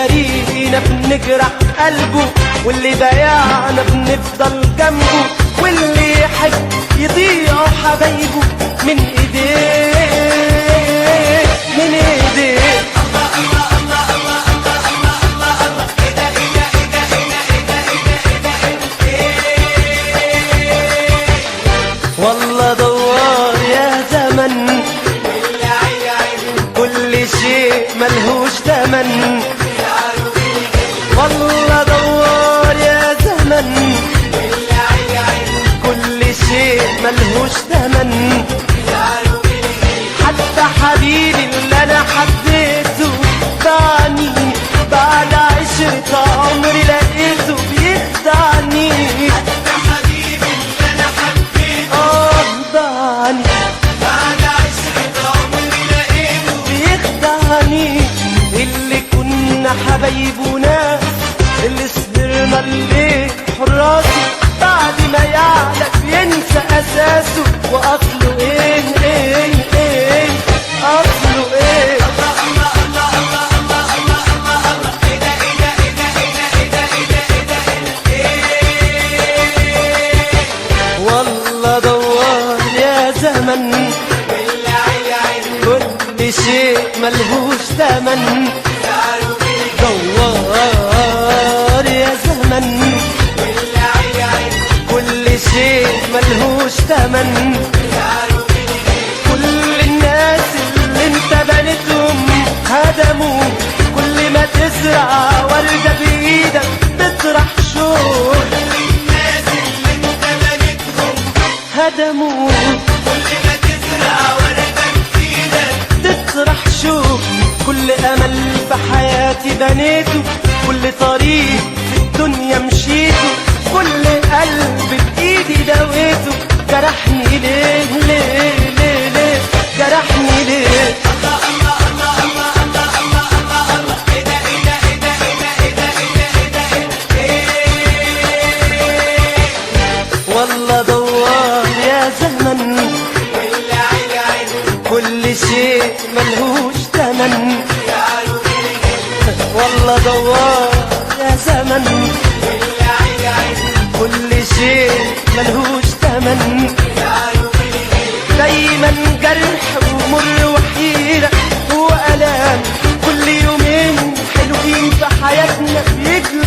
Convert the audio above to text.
شارينا بنجرح قلبه، واللي بايعنا بنفضل جنبه، واللي يحب يضيعوا حبايبه من ايديه من ايديه. والله دوار يا زمن كل شيء ملهوش تمن، والله دوار يا زمن كل شيء ملهوش تمن. حتى حبيبي اللي انا حبيته باعني، بعد عشرة عمري لقيته بيخدعني. حتى حبيبي اللي انا حبيته باعني، بعد عشرة عمري لقيته بيخدعني. اللي كنا حبايبنا اللي سهرنا الليل حراسه، بعد ما يعلق ينسى اساسه واصله ايه ايه ايه اصله ايه. والله دوار يا زمن كل شيء ملهوش تمن. دوار يا زمن كل شيء ملهوش تمن. كل الناس اللي انت بنيتهم هدموا، كل ما تزرع وردة بإيدك تطرح شوق. كل الناس اللي انت بنيتهم هدموا، كل ما تزرع وردة بإيدك تطرح شوق. كل أمل في حياتي بنيته، كل طريق في الدنيا مشيته، كل قلب بإيدي دويته. جرحني ليه ليه ليه ليه جرحني ليه. والله دوار يا زمن كل شيء ملهوش تمن. والله دوار يا زمن كل شيء ملهوش تمن. دايما جرح ومر وحيرة وألام، كل يومين حلوين في حياتنا بيجوا